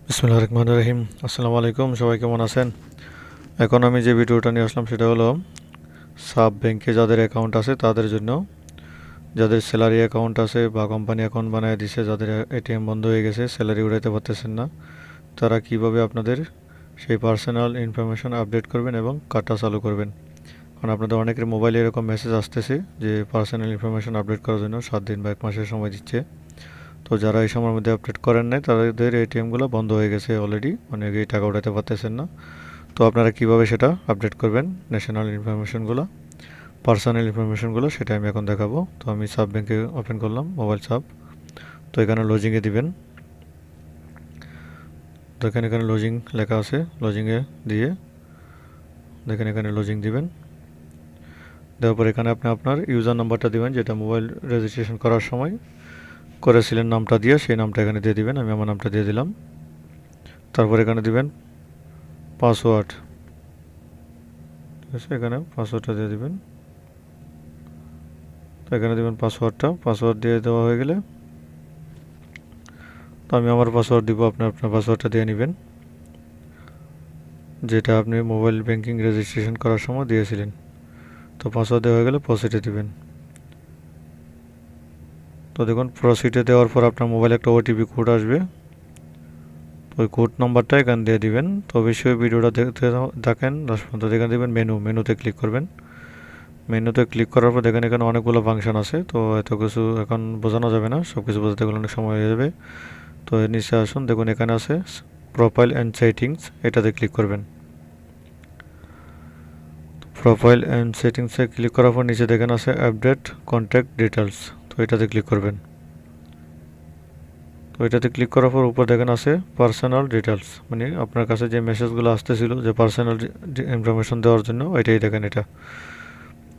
বিসমিল্লাহির রহমানির রহিম। আসসালামু আলাইকুম, সবাই কেমন আছেন? এখন আমি যে ভিডিওটা নিয়ে আসলাম সেটা হলো সাব ব্যাংকে যাদের অ্যাকাউন্ট আছে তাদের জন্য, যাদের স্যালারি অ্যাকাউন্ট আছে বা কোম্পানি অ্যাকাউন্ট বানিয়ে দিছে, যাদের এটিএম বন্ধ হয়ে গেছে, স্যালারি উঠাইতে পারতেছেন না, তারা কিভাবে আপনাদের সেই পার্সোনাল ইনফরমেশন আপডেট করবেন এবং কার্ডটা চালু করবেন। কারণ আপনাদের অনেকের মোবাইলে এরকম মেসেজ আসতেছে যে পার্সোনাল ইনফরমেশন আপডেট করার জন্য 7 দিন বা 1 মাসের সময় দিচ্ছে। তো যারা এই সময়ের মধ্যে আপডেট করেন নাই তাদের এটিএমগুলো বন্ধ হয়ে গেছে অলরেডি, অনেকেই টাকা উঠাতে পারতেছেন না। তো আপনারা কিভাবে সেটা আপডেট করবেন, ন্যাশনাল ইনফরমেশনগুলো, পার্সোনাল ইনফরমেশনগুলো, সেটা আমি এখন দেখাবো। তো আমি সাব ব্যাংকে ওপেন করলাম, মোবাইল সাব। তো এখানে লজিংয়ে দিবেন। দেখেন এখানে লজিং লেখা আছে, লজিংয়ে দিয়ে দেখেন এখানে লজিং দিবেন। দেওয়ার পর এখানে আপনি আপনার ইউজার নাম্বারটা দিবেন, যেটা মোবাইল রেজিস্ট্রেশন করার সময় করেছিলেন, নামটা দিয়ে সেই নামটা এখানে দিয়ে দিবেন। আমি আমার নামটা দিয়ে দিলাম। তারপর এখানে দিবেন পাসওয়ার্ড, ঠিক আছে, এখানে পাসওয়ার্ডটা দিয়ে দিবেন। তো এখানে দিবেন পাসওয়ার্ডটা, পাসওয়ার্ড দিয়ে দেওয়া হয়ে গেলে তো আমি আমার পাসওয়ার্ড দিব, আপনি আপনার পাসওয়ার্ডটা দিয়ে নেবেন, যেটা আপনি মোবাইল ব্যাংকিং রেজিস্ট্রেশন করার সময় দিয়েছিলেন। তো পাসওয়ার্ড দেওয়া হয়ে গেলে প্রসিডে দিবেন। তো দেখুন প্রসিডে দেওয়ার পর আপনার মোবাইলে একটা ওটিপি কোড আসবে, ওই কোড নাম্বারটা এখানে দিয়ে দিবেন। তো অবশ্যই ভিডিওটা দেখতে থাকেন লাস্ট পর্যন্ত। এখানে দেবেন মেনুতে ক্লিক করবেন। মেনুতে ক্লিক করার পর দেখেন এখানে অনেকগুলো ফাংশন আছে, তো এত কিছু এখন বোঝানো যাবে না, সব কিছু বোঝাতে গেলে অনেক সময় হয়ে যাবে। তো এর নিচে আসুন, দেখুন এখানে আছে প্রোফাইল অ্যান্ড সেটিংস, এটাতে ক্লিক করবেন। প্রোফাইল অ্যান্ড সেটিংসে ক্লিক করার পর নিচে দেখেন আছে আপডেট কন্ট্যাক্ট ডিটেলস, তো এটাতে ক্লিক করবেন। তো এটাতে ক্লিক করার পর উপর দেখেন আছে পার্সোনাল ডিটেলস, মানে আপনার কাছে যে মেসেজগুলো আসতেছিল যে পার্সোনাল ইনফরমেশন দেওয়ার জন্য, এটাই দেখেন এটা।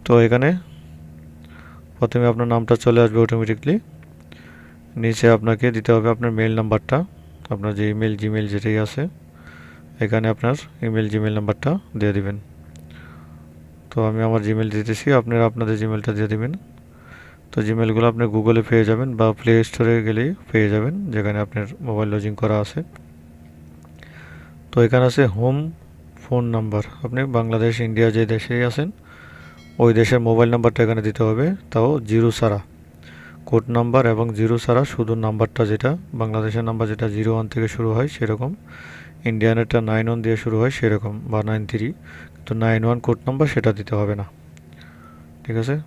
তো এখানে প্রথমে আপনার নামটা চলে আসবে অটোমেটিকলি। নিচে আপনাকে দিতে হবে আপনার মেল নাম্বারটা, আপনার যে ইমেল জিমেল যেটাই আছে, এখানে আপনার ইমেল জিমেল নাম্বারটা দিয়ে দিবেন। তো আমি আমার জিমেল দিতেছি, আপনারা আপনাদের জিমেলটা দিয়ে দিবেন। তো জিমেলগুলো আপনি গুগলে পেয়ে যাবেন বা প্লে স্টোরে গেলেই পেয়ে যাবেন, যেখানে আপনার মোবাইল লজিং করা আছে। তো এখানে আছে হোম ফোন নাম্বার, আপনি বাংলাদেশ ইন্ডিয়া যে দেশেই আছেন ওই দেশের মোবাইল নাম্বারটা এখানে দিতে হবে, তাও জিরো ছাড়া, কোড নাম্বার এবং জিরো ছাড়া, শুধু নাম্বারটা, যেটা বাংলাদেশের নাম্বার যেটা 01 থেকে শুরু হয় সেরকম, ইন্ডিয়ানেরটা 91 দিয়ে শুরু হয় সেরকম, বা 93, কিন্তু 91 কোড নাম্বার সেটা দিতে হবে না, ঠিক আছে।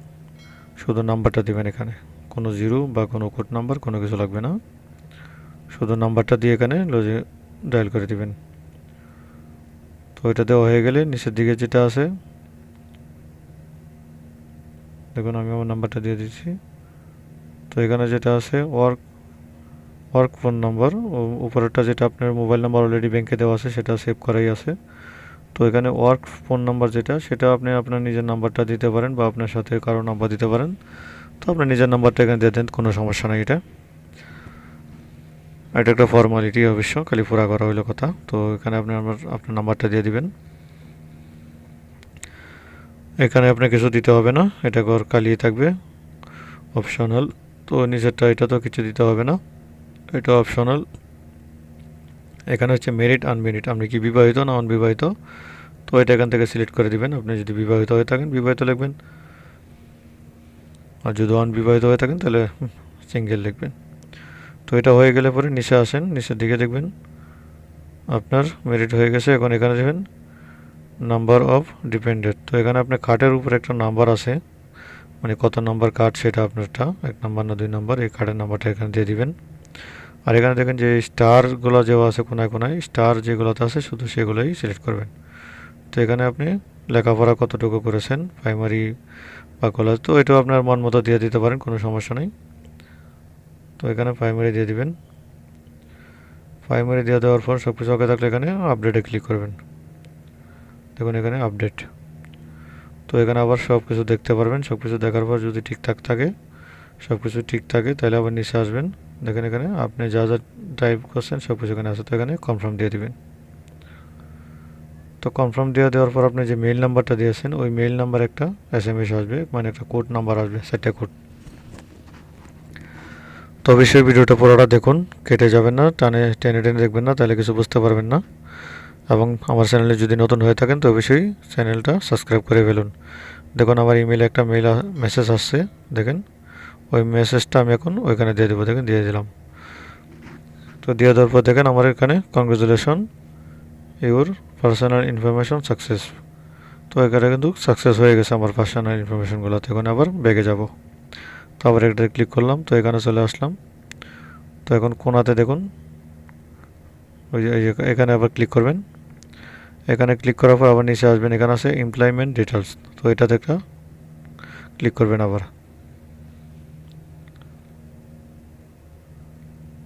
শুধু নাম্বারটা দিবেন, এখানে কোনো জিরো বা কোনো কোড নাম্বার কোনো কিছু লাগবে না, শুধু নাম্বারটা দিয়ে এখানে ডায়াল করে দিবেন। তো এটা দেওয়া হয়ে গেলে নিচের দিকে যেটা আছে, দেখুন আমি আমার নাম্বারটা দিয়ে দিচ্ছি। তো এখানে যেটা আছে ওয়ার্ক ফোন নাম্বার, উপরেরটা যেটা আপনার মোবাইল নাম্বার অলরেডি ব্যাংকে দেওয়া আছে সেটা সেভ করাই আছে। তো এখানে ওয়ার্ক ফোন নাম্বার যেটা, সেটা আপনি আপনার নিজের নাম্বারটা দিতে পারেন বা আপনার সাথে কারো নাম্বার দিতে পারেন। তো আপনার নিজের নাম্বারটা এখানে দিয়ে দেন, কোনো সমস্যা নাই। এটা একটা ফর্মালিটি অবশ্য, খালি পুরা করা হইলো কথা। তো এখানে আপনি আপনার নাম্বারটা দিয়ে দিবেন। এখানে আপনার কিছু দিতে হবে না, এটা ঘর খালি থাকবে, অপশনাল। তো নিচেরটা এটা তো কিছু দিতে হবে না, এটা অপশনাল। এখানে হচ্ছে মেরিট আনমেরিট, আপনি কি বিবাহিত না অনবিবাহিত, তো এটা এখান থেকে সিলেক্ট করে দিবেন। আপনি যদি বিবাহিত হয়ে থাকেন বিবাহিত লিখবেন, আর যদি অনবিবাহিত হয়ে থাকেন তাহলে সিঙ্গেল লিখবেন। তো এটা হয়ে গেলে পরে নিচে আসেন, নিচের দিকে দেখবেন আপনার মেরিট হয়ে গেছে। এখন এখানে দেখবেন নাম্বার অফ ডিপেন্ডেন্ট, তো এখানে আপনার কার্ডের উপর একটা নাম্বার আছে, মানে কত নাম্বার কার্ড সেটা আপনারটা, 1 নাম্বার না 2 নাম্বার, এই কার্ডের নাম্বারটা এখানে দিয়ে দিবেন। আর এখানে দেখেন যে স্টারগুলো যেও আছে কোনায় কোনায়, স্টার যেগুলোতে আছে শুধু সেগুলোই সিলেক্ট করবেন। তো এখানে আপনি লেখাপড়া কতটুকু করেছেন, প্রাইমারি বা কলেজ, তো এটাও আপনার মন মতো দিয়ে দিতে পারেন, কোনো সমস্যা নেই। তো এখানে প্রাইমারি দিয়ে দিবেন। প্রাইমারি দিয়ে দেওয়ার পর সব কিছু ওকে থাকলে এখানে আপডেটে ক্লিক করবেন। দেখুন এখানে আপডেট। তো এখানে আবার সব কিছু দেখতে পারবেন, সব কিছু দেখার পর যদি ঠিকঠাক থাকে, সব কিছু ঠিক থাকে, তাহলে আবার নিচে আসবেন। দেখেন এখানে আপনি যা যা টাইপ করছেন সব কিছু এখানে আছে, তো এখানে কনফার্ম দিয়ে দিবেন। তো কনফার্ম দিয়ে দেওয়ার পর আপনি যে মেইল নাম্বারটা দিয়েছেন ওই মেইল নাম্বার একটা এসএমএস আসবে, মানে একটা কোড নাম্বার আসবে, 4টা কোড। তো অবশ্যই ভিডিওটা পুরোটা দেখুন, কেটে যাবেন না, টেনে টেনে দেখবেন না, তাহলে কিছু বুঝতে পারবেন না। এবং আমার চ্যানেলে যদি নতুন হয়ে থাকেন তো অবশ্যই চ্যানেলটা সাবস্ক্রাইব করে ফেলুন। দেখুন আমার ইমেলে একটা মেসেজ আসছে, দেখেন ওই মেসেজটা আমি এখন ওইখানে দিয়ে দেবো, দেখেন দিয়ে দিলাম। তো দিয়ে দেওয়ার পর দেখেন আমার এখানে congratulation your personal information success. তো এখানে কিন্তু সাকসেস হয়ে গেছে আমার পার্সোনাল ইনফরমেশনগুলো। তো এখন আবার ব্যাগে যাব, তো আবার একটা ক্লিক করলাম, তো এখানে চলে আসলাম। তো এখন কোনাতে দেখুন ওই যে এখানে আবার ক্লিক করবেন। এখানে ক্লিক করার পর আবার নিচে আসবেন, এখানে আছে এমপ্লয়মেন্ট ডিটেলস, তো এটাতে একটা ক্লিক করবেন আবার।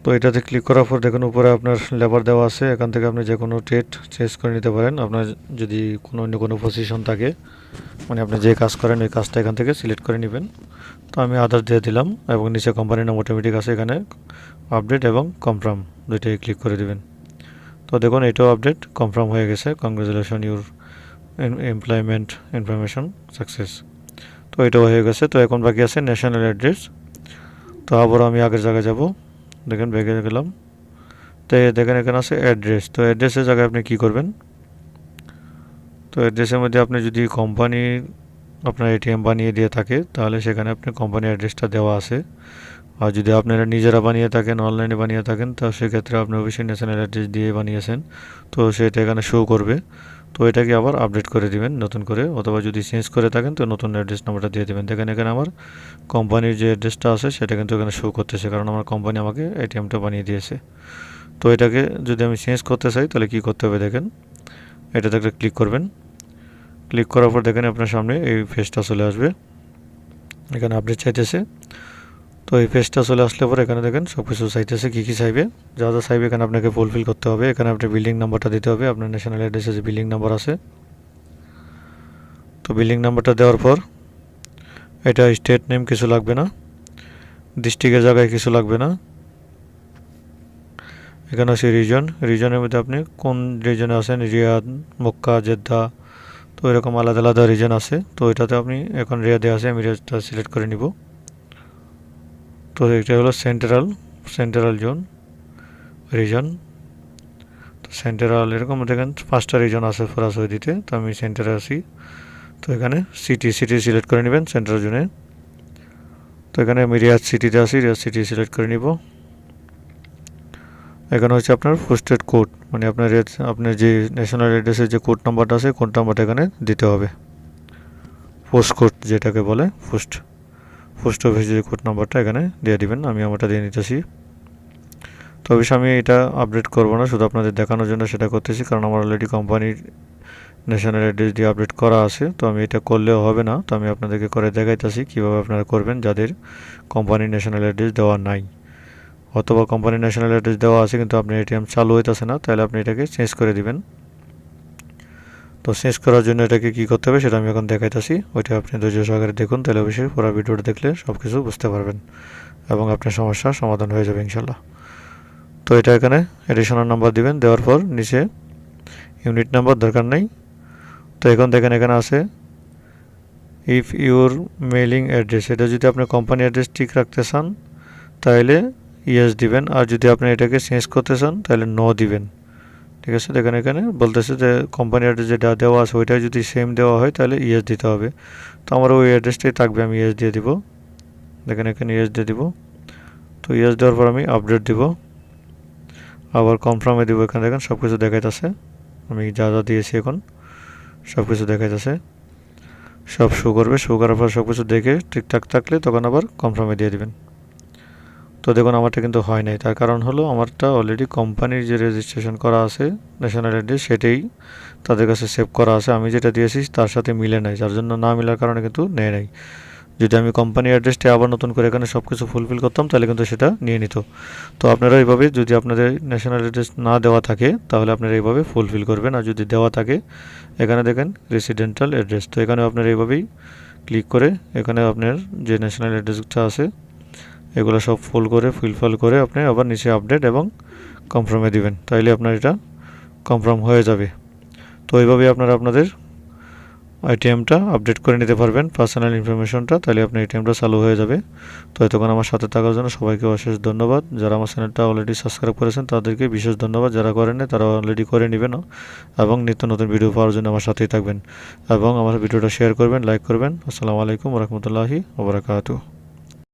তো এটাতে ক্লিক করার পর দেখুন উপরে আপনার লেবার দেওয়া আছে, এখান থেকে আপনি যে কোনো ট্রেড চেঞ্জ করে নিতে পারেন। আপনার যদি কোনো অন্য কোনো পজিশন থাকে, মানে আপনি যে কাজ করেন ওই কাজটা এখান থেকে সিলেক্ট করে নেবেন। তো আমি আদার্স দিয়ে দিলাম এবং নিচে কোম্পানির নাম অটোমেটিক আছে, এখানে আপডেট এবং কনফার্ম দুইটাই ক্লিক করে দিবেন। তো দেখুন এটাও আপডেট কনফার্ম হয়ে গেছে, congratulation your employment information success. তো এটাও হয়ে গেছে। তো এখন বাকি আছে ন্যাশনাল অ্যাড্রেস। তো আবার আমি আগের জায়গায় যাব, দেখেন ব্যাগে গেলাম। তো দেখেন এখানে আছে অ্যাড্রেস। তো অ্যাড্রেসের জায়গায় আপনি কি করবেন, তো অ্যাড্রেসের মধ্যে আপনি যদি কোম্পানি আপনার এটিএম বানিয়ে দিয়ে থাকে তাহলে সেখানে আপনি কোম্পানি অ্যাড্রেসটা দেওয়া আছে। আর যদি আপনারা নিজেরা বানিয়ে থাকেন, অনলাইনে বানিয়ে থাকেন, তো সেক্ষেত্রে আপনি অবশ্যই ন্যাশনাল অ্যাড্রেস দিয়ে বানিয়েছেন, তো সেটা এখানে শো করবে। তো এটাকে আবার আপডেট করে দিবেন নতুন করে, অথবা যদি চেঞ্জ করে থাকেন তো নতুন অ্যাড্রেস নাম্বারটা দিয়ে দেবেন। দেখেন এখানে আমার কোম্পানির যে অ্যাড্রেসটা আছে সেটা কিন্তু এখানে শো করতেছে, কারণ আমার কোম্পানি আমাকে এটিএমটা বানিয়ে দিয়েছে। তো এটাকে যদি আমি চেঞ্জ করতে চাই তাহলে কি করতে হবে, দেখেন এটাতে একটা ক্লিক করবেন। ক্লিক করার পর দেখেন আপনার সামনে এই পেজটা চলে আসবে, এখানে আপডেট চাইতেছে। তো এই পেজটা চলে আসলে পরে এখানে দেখেন সব কিছু চাইতেছে, কী কী চাইবে, যা যা চাইবে এখানে আপনাকে ফুলফিল করতে হবে। এখানে আপনার বিল্ডিং নাম্বারটা দিতে হবে, আপনার ন্যাশনাল অ্যাড্রেসে যে বিল্ডিং নাম্বার আছে। তো বিল্ডিং নাম্বারটা দেওয়ার পর এটা স্টেট নেম কিছু লাগবে না, ডিস্ট্রিক্টের জায়গায় কিছু লাগবে না। এখানে আছে রিজনের মধ্যে আপনি কোন রিজনে আছেন, রিয়াদ, মক্কা, জেদ্দা, তো এরকম আলাদা আলাদা রিজন আছে। তো এটাতে আপনি এখন রিয়াদে আছে, আমি রিয়াদটা সিলেক্ট করে নিব। তো এটা হলো সেন্ট্রাল জোন রিজন। তো সেন্ট্রাল এরকম দেখেন 5টা রিজন আছে ফরাসৌদিতে, তো আমি সেন্টারে আছি। তো এখানে সিটি সিলেক্ট করে নেবেন সেন্ট্রাল জোনে। তো এখানে আমি রিয়াদ সিটিতে আছি, রিয়াদ সিটি সিলেক্ট করে নিব। এখানে হচ্ছে আপনার পোস্টেড কোড, মানে আপনার যে ন্যাশনাল অ্যাড্রেসের যে কোড নাম্বারটা আছে, কোড নাম্বারটা এখানে দিতে হবে। পোস্ট কোড যেটাকে বলে, পোস্ট অফিসের কোড নাম্বারটা এখানে দিয়ে দিবেন। আমি আমারটা দিয়ে নিতেছি। তো অবশ্যই আমি এটা আপডেট করব না, শুধু আপনাদের দেখানোর জন্য সেটা করতেছি, কারণ আমার অলরেডি কোম্পানির ন্যাশনাল অ্যাড্রেস দিয়ে আপডেট করা আছে। তো আমি এটা করলেও হবে না, তো আমি আপনাদেরকে করে দেখাইতেছি কীভাবে আপনারা করবেন যাদের কোম্পানির ন্যাশনাল অ্যাড্রেস দেওয়া নাই, অথবা কোম্পানির ন্যাশনাল অ্যাড্রেস দেওয়া আছে কিন্তু আপনার এটিএম চালু হইতেছে না, তাহলে আপনি এটাকে চেঞ্জ করে দিবেন। তো চেঞ্জ করার জন্য এটাকে কী করতে হবে সেটা আমি এখন দেখাইতেছি, ওইটা আপনি ধৈর্য সহকারে দেখুন, তাহলে অবশ্যই পুরো ভিডিওটা দেখলে সব কিছু বুঝতে পারবেন এবং আপনার সমস্যার সমাধান হয়ে যাবে ইনশাল্লাহ। তো এটা এখানে এডিশনাল নাম্বার দিবেন, দেওয়ার পর নিচে ইউনিট নাম্বার দরকার নেই। তো এখন দেখেন এখানে আছে ইফ ইউর মেইলিং অ্যাড্রেস, এটা যদি আপনি কোম্পানি অ্যাড্রেস ঠিক রাখতে চান তাহলে ইয়েস দিবেন, আর যদি আপনি এটাকে চেঞ্জ করতে চান তাহলে নো দিবেন। ঠিক আছে, দেখেন এখানে বলতেছে যে কোম্পানি অ্যাড্রেস যেটা দেওয়া আছে ওইটাই যদি সেম দেওয়া হয় তাহলে ইয়েস দিতে হবে। তো আমার ওই অ্যাড্রেসটাই থাকবে, আমি ইয়েস দিয়ে দিব। দেখেন এখানে ইয়েস দিয়ে দিব। তো ইয়েস দেওয়ার পর আমি আপডেট দিব, আবার কনফার্মে দিব। এখানে দেখেন সব কিছু দেখাইতেছে, আমি যা যা দিয়েছি এখন সব কিছু দেখাইতেছে, সব শো করবে। শো করার পর সব কিছু দেখে ঠিকঠাক থাকলে তখন আবার কনফার্মে দিয়ে দিবেন। তো দেখুন আমারটা কিন্তু হয় নাই, তার কারণ হলো আমারটা অলরেডি কোম্পানির যে রেজিস্ট্রেশন করা আছে ন্যাশনাল অ্যাড্রেস সেটাই তাদের কাছে সেভ করা আছে, আমি যেটা দিয়েছি তার সাথে মিলে নাই, যার জন্য না মিলার কারণে কিন্তু নেয় নাই। যদি আমি কোম্পানি অ্যাড্রেসটা আবার নতুন করে এখানে সব কিছু ফুলফিল করতাম তাহলে কিন্তু সেটা নিয়ে নিত। তো আপনারা এইভাবে, যদি আপনাদের ন্যাশনাল অ্যাড্রেস না দেওয়া থাকে তাহলে আপনারা এইভাবে ফুলফিল করবেন, আর যদি দেওয়া থাকে এখানে দেখেন রেসিডেন্টাল অ্যাড্রেস, তো এখানে আপনারা এইভাবেই ক্লিক করে এখানে আপনার যে ন্যাশনাল অ্যাড্রেসটা আছে এগুলো সব ফিল করে আপনি আবার নিচে আপডেট এবং কনফার্মে দিবেন, তাইলে আপনার এটা কনফার্ম হয়ে যাবে। তো এইভাবে আপনারা আপনাদের এটিএমটা আপডেট করে নিতে পারবেন পার্সোনাল ইনফরমেশনটা, তাহলে আপনার এটিএমটা চালু হয়ে যাবে। তো এতক্ষণ আমার সাথে থাকার জন্য সবাইকে অশেষ ধন্যবাদ। যারা আমার চ্যানেলটা অলরেডি সাবস্ক্রাইব করেছেন তাদেরকে বিশেষ ধন্যবাদ, যারা করেন না তারা অলরেডি করে নেবেন এবং নিত্য নতুন ভিডিও পাওয়ার জন্য আমার সাথেই থাকবেন এবং আমার ভিডিওটা শেয়ার করবেন, লাইক করবেন। আসসালামু আলাইকুম ওয়া রাহমাতুল্লাহি ওয়া বারাকাতুহু।